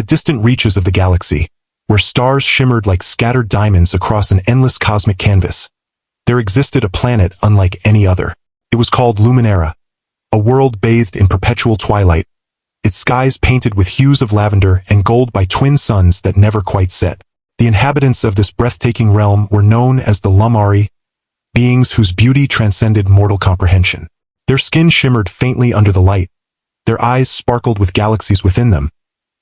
distant reaches of the galaxy, where stars shimmered like scattered diamonds across an endless cosmic canvas, there existed a planet unlike any other. It was called Luminara, a world bathed in perpetual twilight, its skies painted with hues of lavender and gold by twin suns that never quite set. The inhabitants of this breathtaking realm were known as the Luminari, beings whose beauty transcended mortal comprehension. Their skin shimmered faintly under the light, their eyes sparkled with galaxies within them,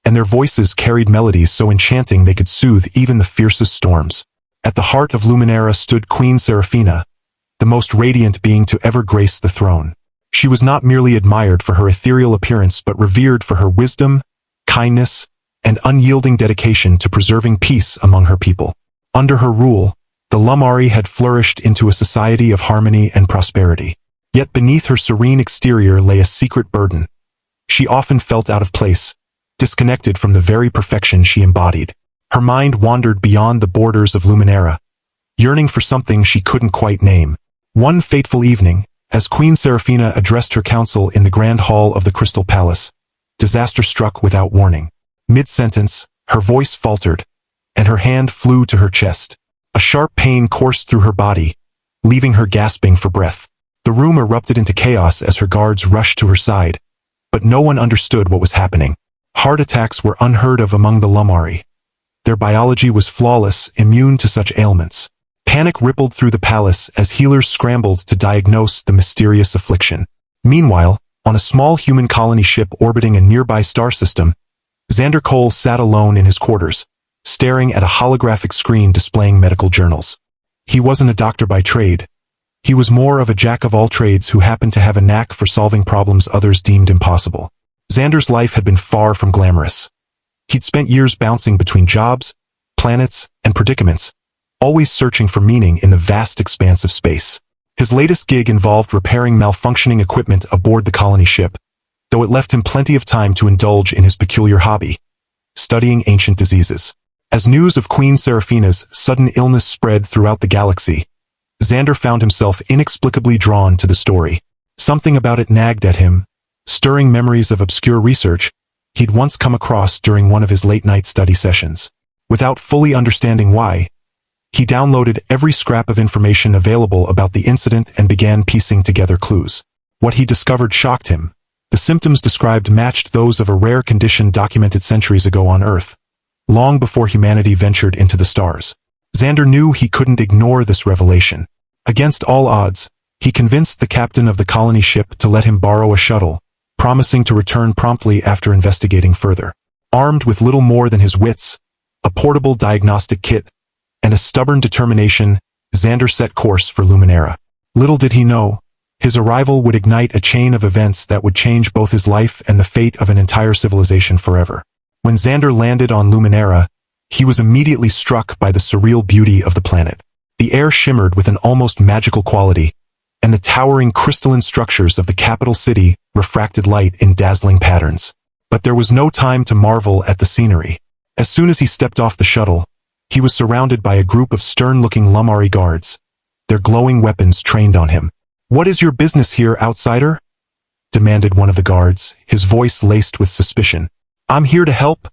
and their voices carried melodies so enchanting they could soothe even the fiercest storms. At the heart of Luminara stood Queen Seraphina, the most radiant being to ever grace the throne. She was not merely admired for her ethereal appearance but revered for her wisdom, kindness, and unyielding dedication to preserving peace among her people. Under her rule, the Luminari had flourished into a society of harmony and prosperity. Yet beneath her serene exterior lay a secret burden. She often felt out of place, disconnected from the very perfection she embodied. Her mind wandered beyond the borders of Luminara, yearning for something she couldn't quite name. One fateful evening, as Queen Seraphina addressed her council in the grand hall of the Crystal Palace, disaster struck without warning. Mid-sentence, her voice faltered, and her hand flew to her chest. A sharp pain coursed through her body, leaving her gasping for breath. The room erupted into chaos as her guards rushed to her side, but no one understood what was happening. Heart attacks were unheard of among the Luminari. Their biology was flawless, immune to such ailments. Panic rippled through the palace as healers scrambled to diagnose the mysterious affliction. Meanwhile, on a small human colony ship orbiting a nearby star system, Xander Cole sat alone in his quarters, staring at a holographic screen displaying medical journals. He wasn't a doctor by trade. He was more of a jack-of-all-trades who happened to have a knack for solving problems others deemed impossible. Xander's life had been far from glamorous. He'd spent years bouncing between jobs, planets, and predicaments, always searching for meaning in the vast expanse of space. His latest gig involved repairing malfunctioning equipment aboard the colony ship, though it left him plenty of time to indulge in his peculiar hobby, studying ancient diseases. As news of Queen Seraphina's sudden illness spread throughout the galaxy, Xander found himself inexplicably drawn to the story. Something about it nagged at him, stirring memories of obscure research he'd once come across during one of his late-night study sessions. Without fully understanding why, he downloaded every scrap of information available about the incident and began piecing together clues. What he discovered shocked him. The symptoms described matched those of a rare condition documented centuries ago on Earth, long before humanity ventured into the stars. Xander knew he couldn't ignore this revelation. Against all odds, he convinced the captain of the colony ship to let him borrow a shuttle, promising to return promptly after investigating further. Armed with little more than his wits, a portable diagnostic kit, and a stubborn determination, Xander set course for Luminara. Little did he know, his arrival would ignite a chain of events that would change both his life and the fate of an entire civilization forever. When Xander landed on Luminara, he was immediately struck by the surreal beauty of the planet. The air shimmered with an almost magical quality, and the towering crystalline structures of the capital city refracted light in dazzling patterns. But there was no time to marvel at the scenery. As soon as he stepped off the shuttle, he was surrounded by a group of stern-looking Luminari guards, their glowing weapons trained on him. "What is your business here, outsider?" demanded one of the guards, his voice laced with suspicion. "I'm here to help,"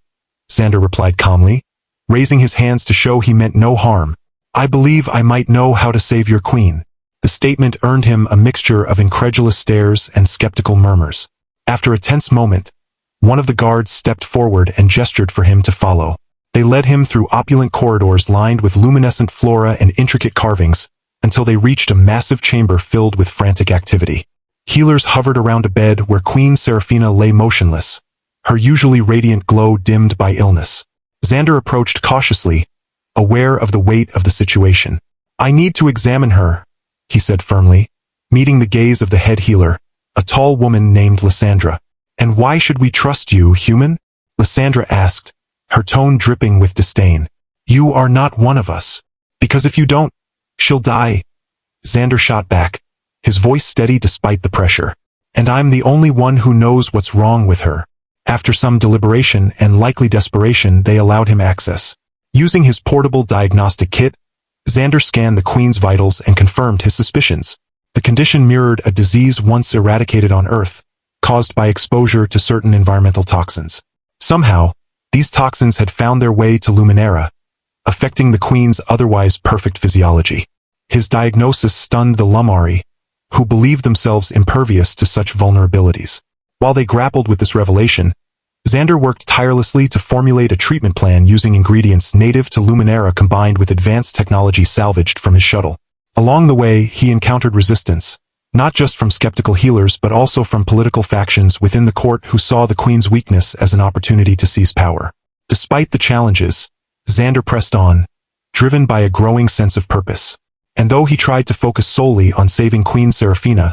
Xander replied calmly, raising his hands to show he meant no harm. "I believe I might know how to save your queen." The statement earned him a mixture of incredulous stares and skeptical murmurs. After a tense moment, one of the guards stepped forward and gestured for him to follow. They led him through opulent corridors lined with luminescent flora and intricate carvings, until they reached a massive chamber filled with frantic activity. Healers hovered around a bed where Queen Seraphina lay motionless, her usually radiant glow dimmed by illness. Xander approached cautiously, aware of the weight of the situation. "I need to examine her," he said firmly, meeting the gaze of the head healer, a tall woman named Lysandra. "And why should we trust you, human?" Lysandra asked, her tone dripping with disdain. "You are not one of us. Because if you don't, she'll die." Xander shot back, his voice steady despite the pressure. "And I'm the only one who knows what's wrong with her." After some deliberation and likely desperation, they allowed him access. Using his portable diagnostic kit, Xander scanned the Queen's vitals and confirmed his suspicions. The condition mirrored a disease once eradicated on Earth, caused by exposure to certain environmental toxins. Somehow, These toxins had found their way to Luminara, affecting the queen's otherwise perfect physiology. His diagnosis stunned the Lumari, who believed themselves impervious to such vulnerabilities. While they grappled with this revelation, Xander worked tirelessly to formulate a treatment plan using ingredients native to Luminara combined with advanced technology salvaged from his shuttle. Along the way, he encountered resistance, not just from skeptical healers but also from political factions within the court who saw the queen's weakness as an opportunity to seize power. Despite the challenges, Xander pressed on, driven by a growing sense of purpose. And though he tried to focus solely on saving Queen Seraphina,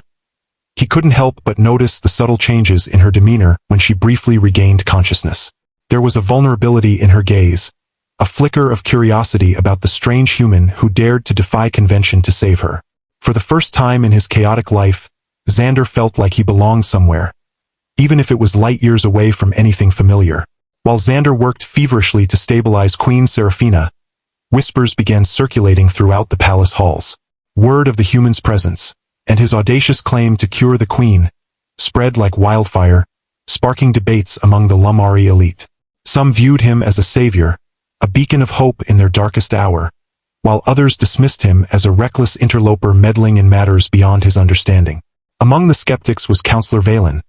he couldn't help but notice the subtle changes in her demeanor when she briefly regained consciousness. There was a vulnerability in her gaze, a flicker of curiosity about the strange human who dared to defy convention to save her. For the first time in his chaotic life, Xander felt like he belonged somewhere, even if it was light years away from anything familiar. While Xander worked feverishly to stabilize Queen Seraphina, whispers began circulating throughout the palace halls. Word of the human's presence, and his audacious claim to cure the queen, spread like wildfire, sparking debates among the Lumari elite. Some viewed him as a savior, a beacon of hope in their darkest hour, while others dismissed him as a reckless interloper meddling in matters beyond his understanding. Among the skeptics was Councillor Valen,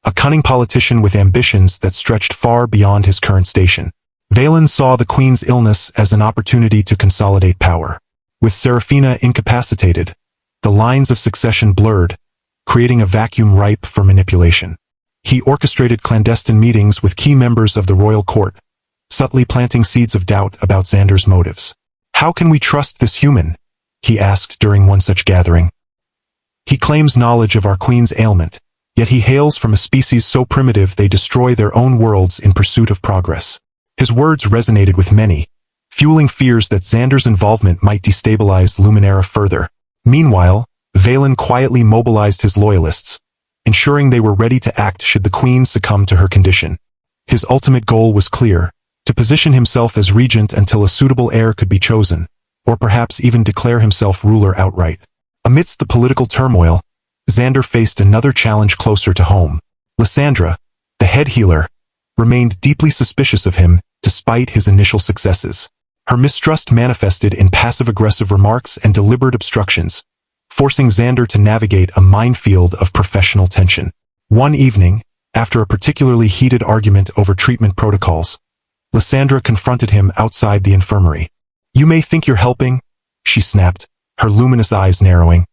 a cunning politician with ambitions that stretched far beyond his current station. Valen saw the queen's illness as an opportunity to consolidate power. With Seraphina incapacitated, the lines of succession blurred, creating a vacuum ripe for manipulation. He orchestrated clandestine meetings with key members of the royal court, subtly planting seeds of doubt about Xander's motives. "How can we trust this human?" he asked during one such gathering. "He claims knowledge of our queen's ailment, yet he hails from a species so primitive they destroy their own worlds in pursuit of progress." His words resonated with many, fueling fears that Xander's involvement might destabilize Luminara further. Meanwhile, Valen quietly mobilized his loyalists, ensuring they were ready to act should the queen succumb to her condition. His ultimate goal was clear: to position himself as regent until a suitable heir could be chosen, or perhaps even declare himself ruler outright. Amidst the political turmoil, Xander faced another challenge closer to home. Lysandra, the head healer, remained deeply suspicious of him despite his initial successes. Her mistrust manifested in passive-aggressive remarks and deliberate obstructions, forcing Xander to navigate a minefield of professional tension. One evening, after a particularly heated argument over treatment protocols, Lysandra confronted him outside the infirmary. "You may think you're helping," she snapped, her luminous eyes narrowing,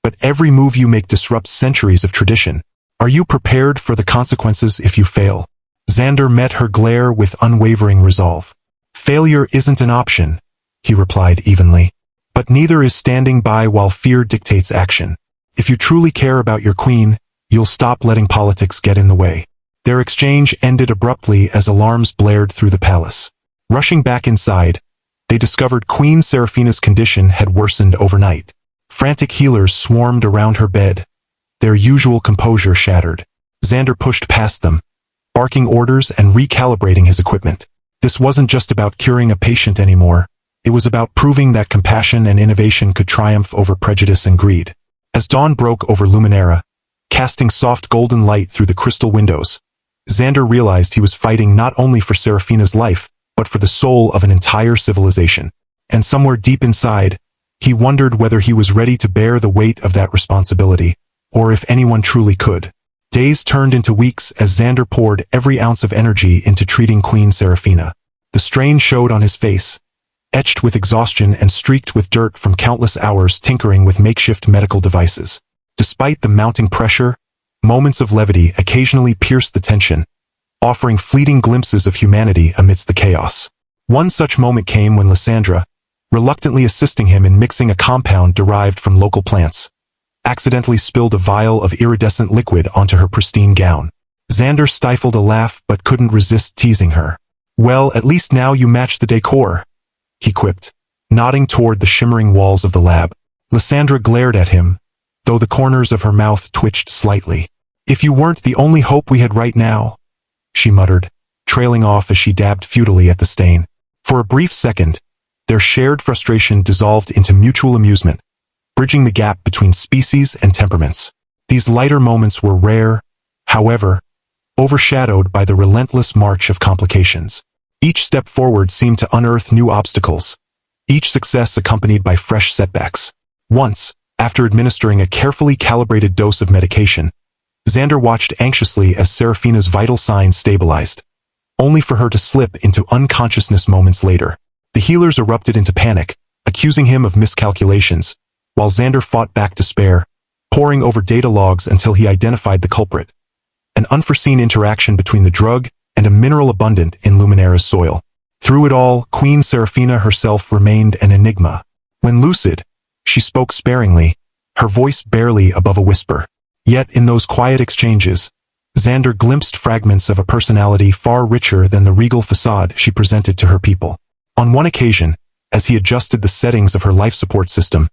"but every move you make disrupts centuries of tradition. Are you prepared for the consequences if you fail?" Xander met her glare with unwavering resolve. "Failure isn't an option," he replied evenly. "But neither is standing by while fear dictates action. If you truly care about your queen, you'll stop letting politics get in the way." Their exchange ended abruptly as alarms blared through the palace. Rushing back inside, they discovered Queen Seraphina's condition had worsened overnight. Frantic healers swarmed around her bed, their usual composure shattered. Xander pushed past them, barking orders and recalibrating his equipment. This wasn't just about curing a patient anymore. It was about proving that compassion and innovation could triumph over prejudice and greed. As dawn broke over Luminara, casting soft golden light through the crystal windows, Xander realized he was fighting not only for Seraphina's life, but for the soul of an entire civilization. And somewhere deep inside, he wondered whether he was ready to bear the weight of that responsibility, or if anyone truly could. Days turned into weeks as Xander poured every ounce of energy into treating Queen Seraphina. The strain showed on his face, etched with exhaustion and streaked with dirt from countless hours tinkering with makeshift medical devices. Despite the mounting pressure, moments of levity occasionally pierced the tension, offering fleeting glimpses of humanity amidst the chaos. One such moment came when Lysandra, reluctantly assisting him in mixing a compound derived from local plants, accidentally spilled a vial of iridescent liquid onto her pristine gown. Xander stifled a laugh but couldn't resist teasing her. "Well, at least now you match the decor," he quipped, nodding toward the shimmering walls of the lab. Lysandra glared at him, though the corners of her mouth twitched slightly. "If you weren't the only hope we had right now," she muttered, trailing off as she dabbed futilely at the stain. For a brief second, their shared frustration dissolved into mutual amusement, bridging the gap between species and temperaments. These lighter moments were rare, however, overshadowed by the relentless march of complications. Each step forward seemed to unearth new obstacles, each success accompanied by fresh setbacks. Once, after administering a carefully calibrated dose of medication, Xander watched anxiously as Serafina's vital signs stabilized, only for her to slip into unconsciousness moments later. The healers erupted into panic, accusing him of miscalculations, while Xander fought back despair, poring over data logs until he identified the culprit. An unforeseen interaction between the drug and a mineral abundant in Luminara's soil. Through it all, Queen Serafina herself remained an enigma. When lucid, she spoke sparingly, her voice barely above a whisper. Yet in those quiet exchanges, Xander glimpsed fragments of a personality far richer than the regal facade she presented to her people. On one occasion, as he adjusted the settings of her life support system,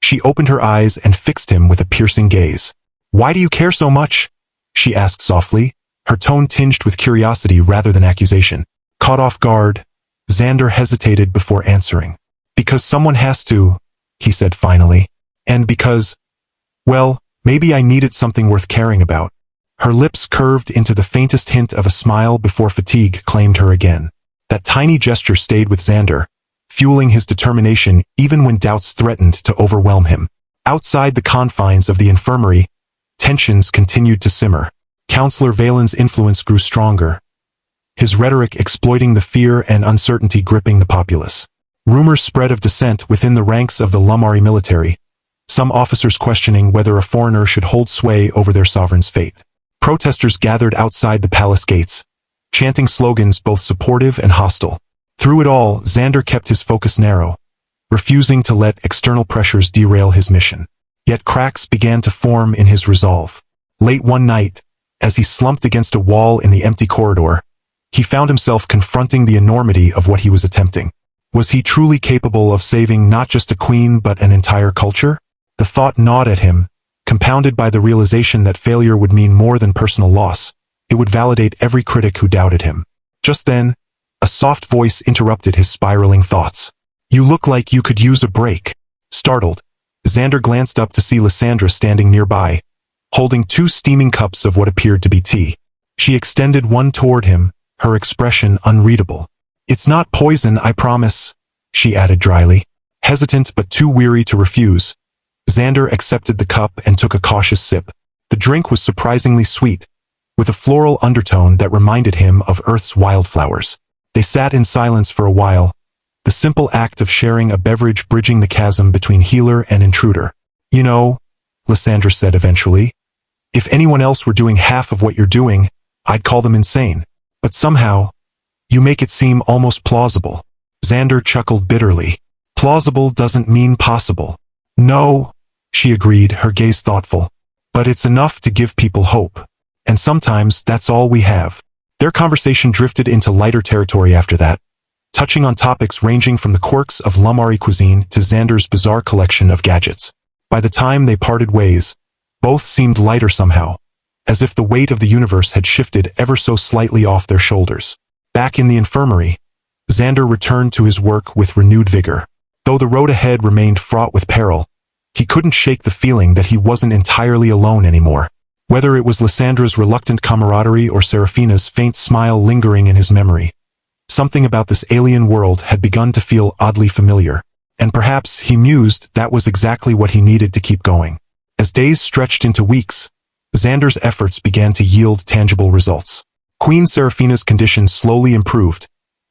she opened her eyes and fixed him with a piercing gaze. "Why do you care so much?" she asked softly, her tone tinged with curiosity rather than accusation. Caught off guard, Xander hesitated before answering. "Because someone has to," he said finally. "And because, well, maybe I needed something worth caring about." Her lips curved into the faintest hint of a smile before fatigue claimed her again. That tiny gesture stayed with Xander, fueling his determination even when doubts threatened to overwhelm him. Outside the confines of the infirmary, tensions continued to simmer. Counselor Valen's influence grew stronger, his rhetoric exploiting the fear and uncertainty gripping the populace. Rumors spread of dissent within the ranks of the Luminara military, some officers questioning whether a foreigner should hold sway over their sovereign's fate. Protesters gathered outside the palace gates, chanting slogans both supportive and hostile. Through it all, Xander kept his focus narrow, refusing to let external pressures derail his mission. Yet cracks began to form in his resolve. Late one night, as he slumped against a wall in the empty corridor, he found himself confronting the enormity of what he was attempting. Was he truly capable of saving not just a queen but an entire culture? The thought gnawed at him, compounded by the realization that failure would mean more than personal loss. It would validate every critic who doubted him. Just then, a soft voice interrupted his spiraling thoughts. "You look like you could use a break." Startled, Xander glanced up to see Lysandra standing nearby, holding 2 steaming cups of what appeared to be tea. She extended one toward him, her expression unreadable. "It's not poison, I promise," she added dryly. Hesitant but too weary to refuse, Xander accepted the cup and took a cautious sip. The drink was surprisingly sweet, with a floral undertone that reminded him of Earth's wildflowers. They sat in silence for a while, the simple act of sharing a beverage bridging the chasm between healer and intruder. "You know," Lysandra said eventually, "if anyone else were doing half of what you're doing, I'd call them insane. But somehow, you make it seem almost plausible." Xander chuckled bitterly. "Plausible doesn't mean possible." "No," she agreed, her gaze thoughtful. "But it's enough to give people hope. And sometimes that's all we have." Their conversation drifted into lighter territory after that, touching on topics ranging from the quirks of Luminara cuisine to Xander's bizarre collection of gadgets. By the time they parted ways, both seemed lighter somehow, as if the weight of the universe had shifted ever so slightly off their shoulders. Back in the infirmary, Xander returned to his work with renewed vigor. Though the road ahead remained fraught with peril, he couldn't shake the feeling that he wasn't entirely alone anymore. Whether it was Lysandra's reluctant camaraderie or Serafina's faint smile lingering in his memory, something about this alien world had begun to feel oddly familiar. And perhaps, he mused, that was exactly what he needed to keep going. As days stretched into weeks, Xander's efforts began to yield tangible results. Queen Serafina's condition slowly improved,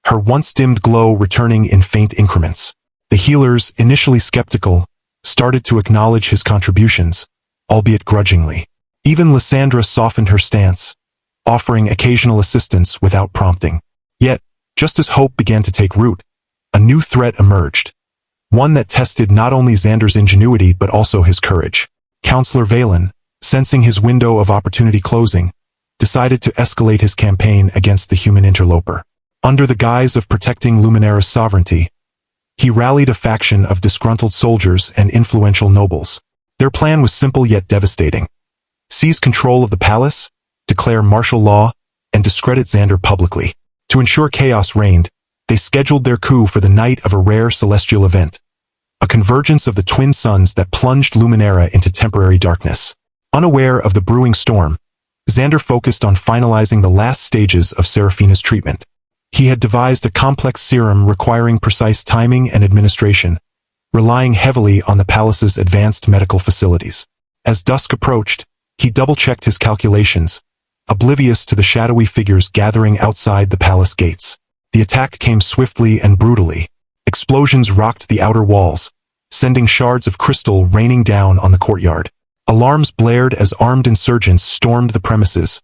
her once dimmed glow returning in faint increments. The healers, initially skeptical, started to acknowledge his contributions, albeit grudgingly. Even Lysandra softened her stance, offering occasional assistance without prompting. Yet, just as hope began to take root, a new threat emerged. One that tested not only Xander's ingenuity but also his courage. Counselor Valen, sensing his window of opportunity closing, decided to escalate his campaign against the human interloper. Under the guise of protecting Luminara's sovereignty, he rallied a faction of disgruntled soldiers and influential nobles. Their plan was simple yet devastating. Seize control of the palace, declare martial law, and discredit Xander publicly. To ensure chaos reigned, they scheduled their coup for the night of a rare celestial event, a convergence of the twin suns that plunged Luminara into temporary darkness. Unaware of the brewing storm, Xander focused on finalizing the last stages of Serafina's treatment. He had devised a complex serum requiring precise timing and administration, relying heavily on the palace's advanced medical facilities. As dusk approached, he double-checked his calculations, oblivious to the shadowy figures gathering outside the palace gates. The attack came swiftly and brutally. Explosions rocked the outer walls, sending shards of crystal raining down on the courtyard. Alarms blared as armed insurgents stormed the premises,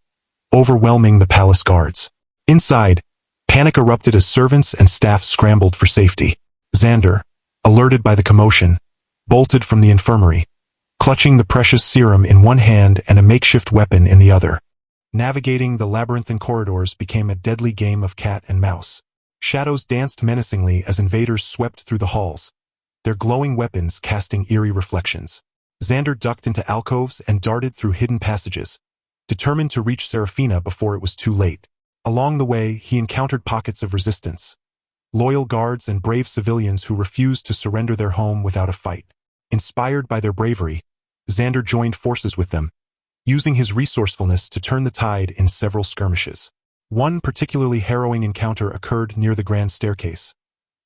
overwhelming the palace guards. Inside, panic erupted as servants and staff scrambled for safety. Xander, alerted by the commotion, bolted from the infirmary, clutching the precious serum in one hand and a makeshift weapon in the other. Navigating the labyrinthine corridors became a deadly game of cat and mouse. Shadows danced menacingly as invaders swept through the halls, their glowing weapons casting eerie reflections. Xander ducked into alcoves and darted through hidden passages, determined to reach Serafina before it was too late. Along the way, he encountered pockets of resistance, loyal guards and brave civilians who refused to surrender their home without a fight. Inspired by their bravery, Xander joined forces with them, using his resourcefulness to turn the tide in several skirmishes. One particularly harrowing encounter occurred near the grand staircase,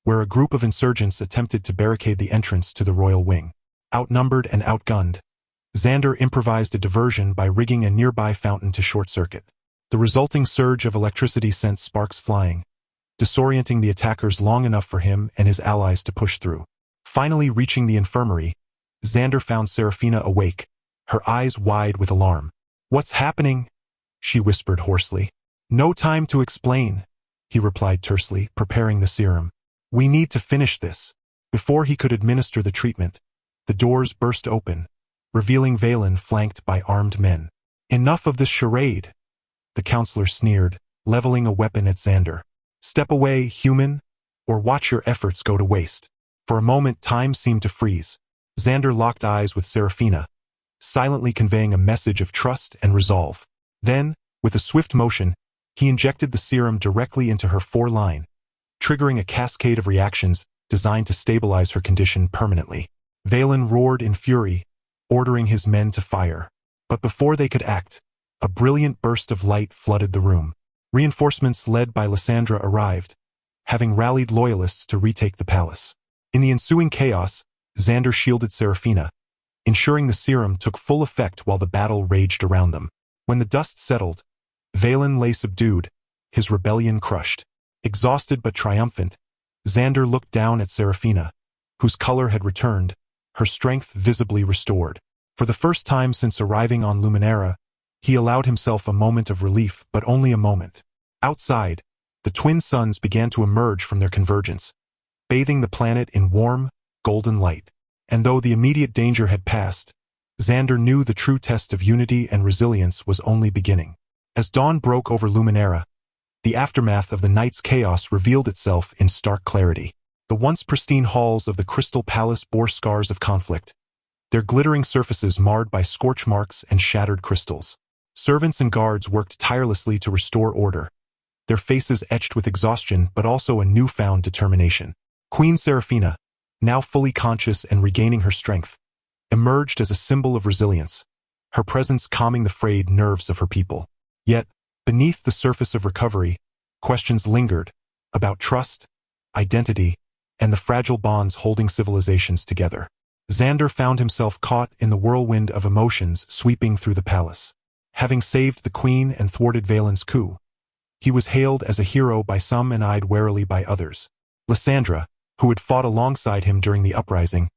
where a group of insurgents attempted to barricade the entrance to the royal wing. Outnumbered and outgunned, Xander improvised a diversion by rigging a nearby fountain to short-circuit. The resulting surge of electricity sent sparks flying, disorienting the attackers long enough for him and his allies to push through. Finally reaching the infirmary, Xander found Serafina awake, her eyes wide with alarm. "What's happening?" she whispered hoarsely. "No time to explain," he replied tersely, preparing the serum. "We need to finish this." Before he could administer the treatment, the doors burst open, revealing Valen flanked by armed men. "Enough of this charade," the counselor sneered, leveling a weapon at Xander. "Step away, human, or watch your efforts go to waste." For a moment, time seemed to freeze. Xander locked eyes with Serafina, silently conveying a message of trust and resolve. Then, with a swift motion, he injected the serum directly into her foreline, triggering a cascade of reactions designed to stabilize her condition permanently. Valen roared in fury, ordering his men to fire. But before they could act, a brilliant burst of light flooded the room. Reinforcements led by Lysandra arrived, having rallied loyalists to retake the palace. In the ensuing chaos, Xander shielded Serafina, ensuring the serum took full effect while the battle raged around them. When the dust settled, Valen lay subdued, his rebellion crushed. Exhausted but triumphant, Xander looked down at Serafina, whose color had returned, her strength visibly restored. For the first time since arriving on Luminara, he allowed himself a moment of relief, but only a moment. Outside, the twin suns began to emerge from their convergence, bathing the planet in warm, golden light. And though the immediate danger had passed, Xander knew the true test of unity and resilience was only beginning. As dawn broke over Luminara, the aftermath of the night's chaos revealed itself in stark clarity. The once pristine halls of the Crystal Palace bore scars of conflict, their glittering surfaces marred by scorch marks and shattered crystals. Servants and guards worked tirelessly to restore order, their faces etched with exhaustion but also a newfound determination. Queen Serafina, now fully conscious and regaining her strength, emerged as a symbol of resilience, her presence calming the frayed nerves of her people. Yet, beneath the surface of recovery, questions lingered about trust, identity, and the fragile bonds holding civilizations together. Xander found himself caught in the whirlwind of emotions sweeping through the palace. Having saved the queen and thwarted Valen's coup, he was hailed as a hero by some and eyed warily by others. Lysandra, who had fought alongside him during the uprising,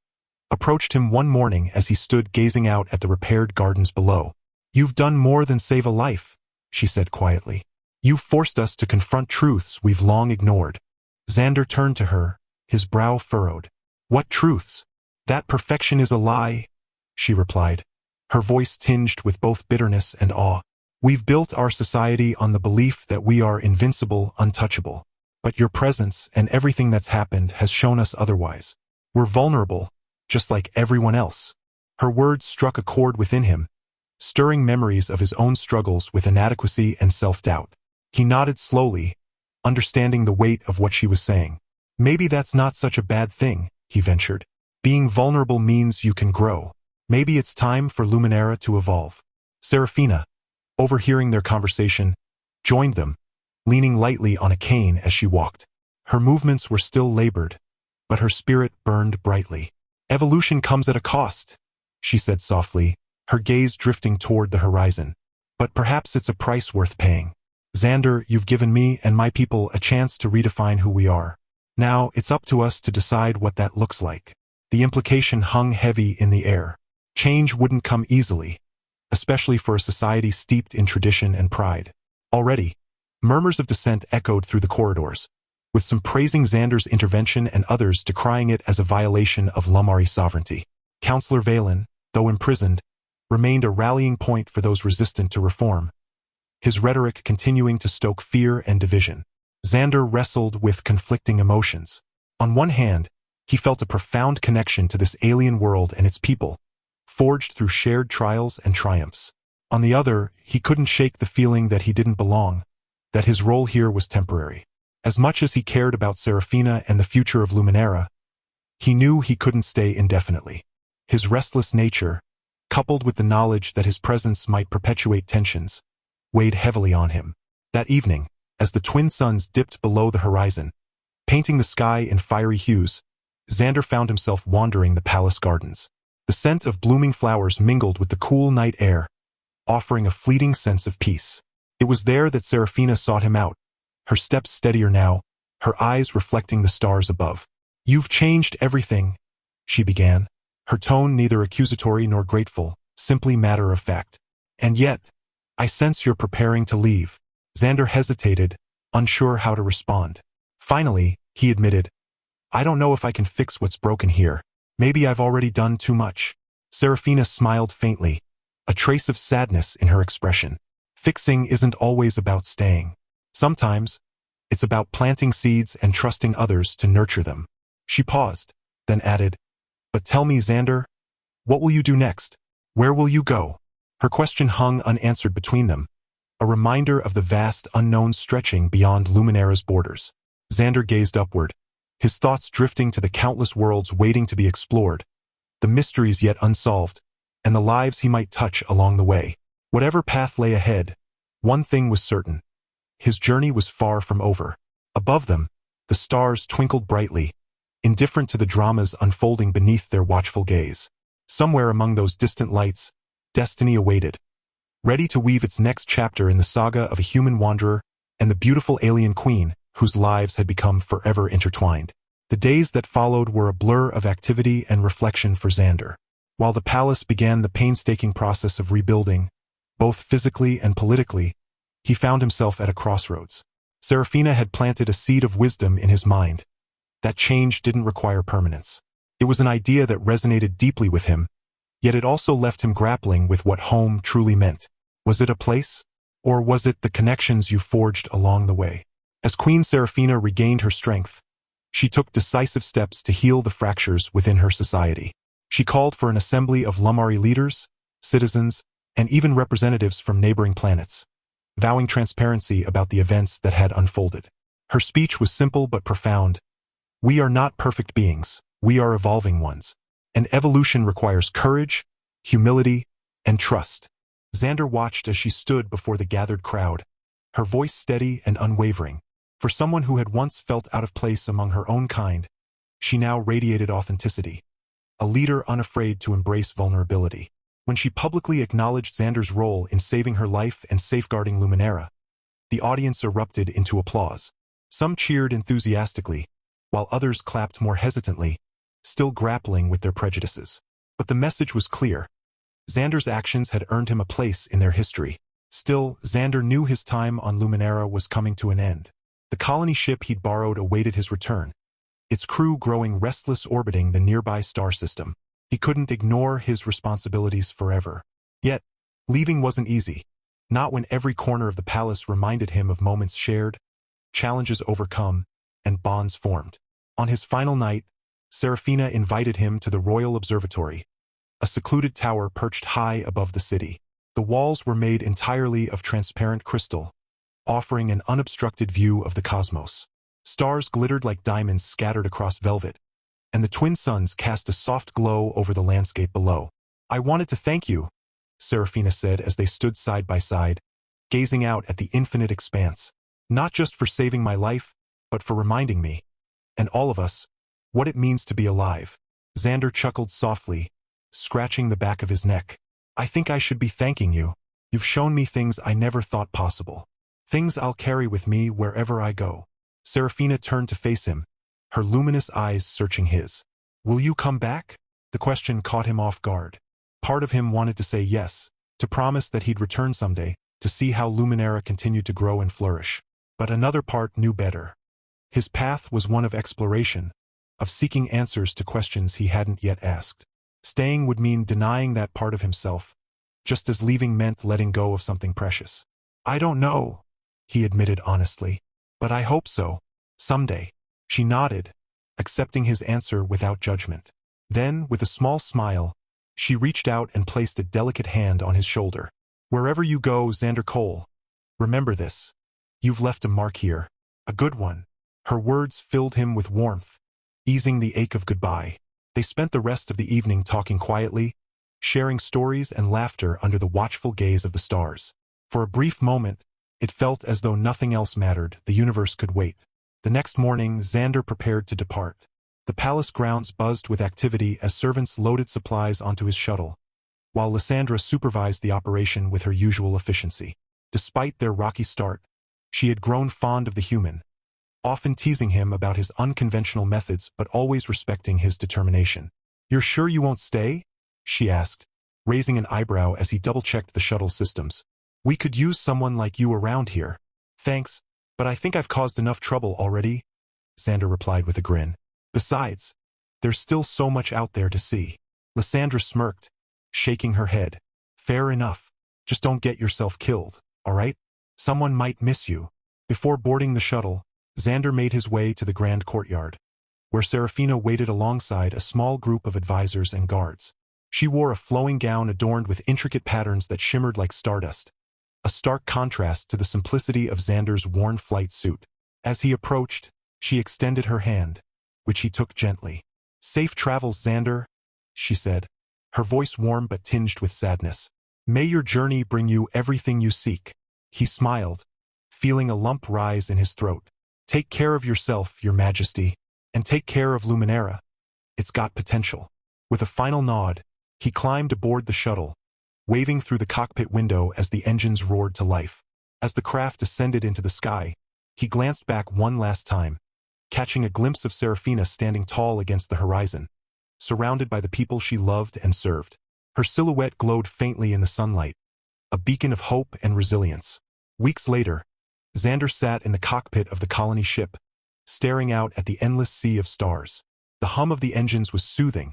approached him one morning as he stood gazing out at the repaired gardens below. "You've done more than save a life," she said quietly. "You've forced us to confront truths we've long ignored." Xander turned to her, his brow furrowed. "What truths?" "That perfection is a lie," she replied, her voice tinged with both bitterness and awe. "We've built our society on the belief that we are invincible, untouchable. But your presence and everything that's happened has shown us otherwise. We're vulnerable, just like everyone else." Her words struck a chord within him, stirring memories of his own struggles with inadequacy and self-doubt. He nodded slowly, understanding the weight of what she was saying. "Maybe that's not such a bad thing," he ventured. "Being vulnerable means you can grow. Maybe it's time for Luminara to evolve." Serafina, overhearing their conversation, joined them, leaning lightly on a cane as she walked. Her movements were still labored, but her spirit burned brightly. "Evolution comes at a cost," she said softly, her gaze drifting toward the horizon. "But perhaps it's a price worth paying. Xander, you've given me and my people a chance to redefine who we are. Now it's up to us to decide what that looks like." The implication hung heavy in the air. Change wouldn't come easily, especially for a society steeped in tradition and pride. Already, murmurs of dissent echoed through the corridors, with some praising Xander's intervention and others decrying it as a violation of Lumari sovereignty. Councillor Valen, though imprisoned, remained a rallying point for those resistant to reform, his rhetoric continuing to stoke fear and division. Xander wrestled with conflicting emotions. On one hand, he felt a profound connection to this alien world and its people, forged through shared trials and triumphs. On the other, he couldn't shake the feeling that he didn't belong, that his role here was temporary. As much as he cared about Serafina and the future of Luminara, he knew he couldn't stay indefinitely. His restless nature, coupled with the knowledge that his presence might perpetuate tensions, weighed heavily on him. That evening, as the twin suns dipped below the horizon, painting the sky in fiery hues, Xander found himself wandering the palace gardens. The scent of blooming flowers mingled with the cool night air, offering a fleeting sense of peace. It was there that Serafina sought him out, her steps steadier now, her eyes reflecting the stars above. "You've changed everything," she began, her tone neither accusatory nor grateful, simply matter of fact. "And yet, I sense you're preparing to leave." Xander hesitated, unsure how to respond. Finally, he admitted, "I don't know if I can fix what's broken here. Maybe I've already done too much." Serafina smiled faintly, a trace of sadness in her expression. "Fixing isn't always about staying. Sometimes, it's about planting seeds and trusting others to nurture them." She paused, then added, "But tell me, Xander, what will you do next? Where will you go?" Her question hung unanswered between them, a reminder of the vast unknown stretching beyond Luminara's borders. Xander gazed upward, his thoughts drifting to the countless worlds waiting to be explored, the mysteries yet unsolved, and the lives he might touch along the way. Whatever path lay ahead, one thing was certain. His journey was far from over. Above them, the stars twinkled brightly, indifferent to the dramas unfolding beneath their watchful gaze. Somewhere among those distant lights, destiny awaited, ready to weave its next chapter in the saga of a human wanderer and the beautiful alien queen whose lives had become forever intertwined. The days that followed were a blur of activity and reflection for Xander. While the palace began the painstaking process of rebuilding, both physically and politically, he found himself at a crossroads. Serafina had planted a seed of wisdom in his mind. That change didn't require permanence. It was an idea that resonated deeply with him, yet it also left him grappling with what home truly meant. Was it a place? Or was it the connections you forged along the way? As Queen Serafina regained her strength, she took decisive steps to heal the fractures within her society. She called for an assembly of Lumari leaders, citizens, and even representatives from neighboring planets, vowing transparency about the events that had unfolded. Her speech was simple but profound. "We are not perfect beings, we are evolving ones. And evolution requires courage, humility, and trust." Xander watched as she stood before the gathered crowd, her voice steady and unwavering. For someone who had once felt out of place among her own kind, she now radiated authenticity, a leader unafraid to embrace vulnerability. When she publicly acknowledged Xander's role in saving her life and safeguarding Luminara, the audience erupted into applause. Some cheered enthusiastically, while others clapped more hesitantly, still grappling with their prejudices. But the message was clear. Xander's actions had earned him a place in their history. Still, Xander knew his time on Luminara was coming to an end. The colony ship he'd borrowed awaited his return, its crew growing restless orbiting the nearby star system. He couldn't ignore his responsibilities forever. Yet, leaving wasn't easy. Not when every corner of the palace reminded him of moments shared, challenges overcome, and bonds formed. On his final night, Serafina invited him to the Royal Observatory, a secluded tower perched high above the city. The walls were made entirely of transparent crystal, offering an unobstructed view of the cosmos. Stars glittered like diamonds scattered across velvet, and the twin suns cast a soft glow over the landscape below. "I wanted to thank you," Serafina said as they stood side by side, gazing out at the infinite expanse. Not just for saving my life, but for reminding me, and all of us, what it means to be alive. Xander chuckled softly, scratching the back of his neck. I think I should be thanking you. You've shown me things I never thought possible. Things I'll carry with me wherever I go. Serafina turned to face him, her luminous eyes searching his. Will you come back? The question caught him off guard. Part of him wanted to say yes, to promise that he'd return someday, to see how Luminara continued to grow and flourish. But another part knew better. His path was one of exploration, of seeking answers to questions he hadn't yet asked. Staying would mean denying that part of himself, just as leaving meant letting go of something precious. I don't know, he admitted honestly, but I hope so. Someday. She nodded, accepting his answer without judgment. Then, with a small smile, she reached out and placed a delicate hand on his shoulder. Wherever you go, Xander Cole, remember this. You've left a mark here, a good one. Her words filled him with warmth, easing the ache of goodbye. They spent the rest of the evening talking quietly, sharing stories and laughter under the watchful gaze of the stars. For a brief moment, it felt as though nothing else mattered, the universe could wait. The next morning, Xander prepared to depart. The palace grounds buzzed with activity as servants loaded supplies onto his shuttle, while Lysandra supervised the operation with her usual efficiency. Despite their rocky start, she had grown fond of the human, often teasing him about his unconventional methods but always respecting his determination. You're sure you won't stay? She asked, raising an eyebrow as he double-checked the shuttle systems. We could use someone like you around here. Thanks, but I think I've caused enough trouble already, Xander replied with a grin. Besides, there's still so much out there to see. Lysandra smirked, shaking her head. Fair enough. Just don't get yourself killed, all right? Someone might miss you. Before boarding the shuttle, Xander made his way to the grand courtyard, where Serafina waited alongside a small group of advisors and guards. She wore a flowing gown adorned with intricate patterns that shimmered like stardust, a stark contrast to the simplicity of Xander's worn flight suit. As he approached, she extended her hand, which he took gently. Safe travels, Xander, she said, her voice warm but tinged with sadness. May your journey bring you everything you seek. He smiled, feeling a lump rise in his throat. Take care of yourself, Your Majesty, and take care of Luminara. It's got potential. With a final nod, he climbed aboard the shuttle, waving through the cockpit window as the engines roared to life. As the craft descended into the sky, he glanced back one last time, catching a glimpse of Serafina standing tall against the horizon, surrounded by the people she loved and served. Her silhouette glowed faintly in the sunlight, a beacon of hope and resilience. Weeks later, Xander sat in the cockpit of the colony ship, staring out at the endless sea of stars. The hum of the engines was soothing,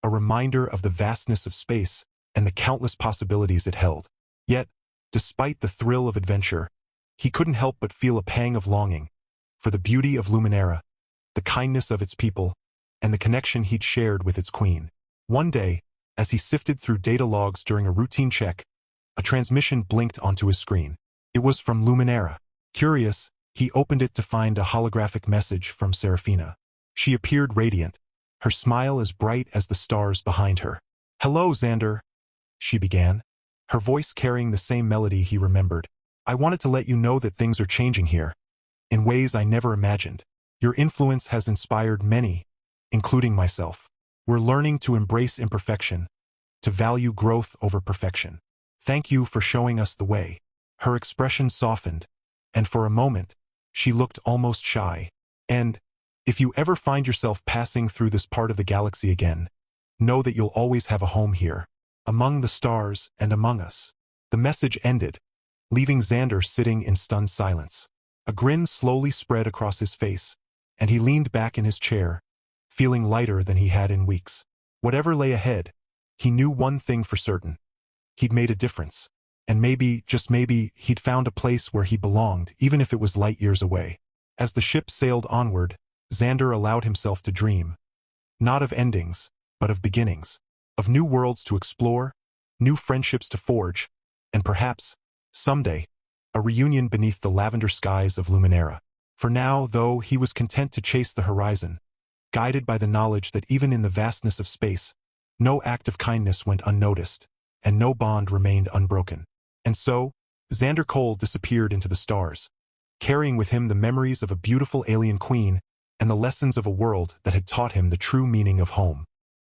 a reminder of the vastness of space and the countless possibilities it held. Yet, despite the thrill of adventure, he couldn't help but feel a pang of longing for the beauty of Luminara, the kindness of its people, and the connection he'd shared with its queen. One day, as he sifted through data logs during a routine check, a transmission blinked onto his screen. It was from Luminara. Curious, he opened it to find a holographic message from Serafina. She appeared radiant, her smile as bright as the stars behind her. Hello, Xander, she began, her voice carrying the same melody he remembered. I wanted to let you know that things are changing here, in ways I never imagined. Your influence has inspired many, including myself. We're learning to embrace imperfection, to value growth over perfection. Thank you for showing us the way. Her expression softened, and for a moment, she looked almost shy. And, if you ever find yourself passing through this part of the galaxy again, know that you'll always have a home here, among the stars and among us. The message ended, leaving Xander sitting in stunned silence. A grin slowly spread across his face, and he leaned back in his chair, feeling lighter than he had in weeks. Whatever lay ahead, he knew one thing for certain. He'd made a difference. And maybe, just maybe, he'd found a place where he belonged, even if it was light years away. As the ship sailed onward, Xander allowed himself to dream. Not of endings, but of beginnings. Of new worlds to explore, new friendships to forge, and perhaps, someday, a reunion beneath the lavender skies of Luminara. For now, though, he was content to chase the horizon, guided by the knowledge that even in the vastness of space, no act of kindness went unnoticed, and no bond remained unbroken. And so, Xander Cole disappeared into the stars, carrying with him the memories of a beautiful alien queen and the lessons of a world that had taught him the true meaning of home.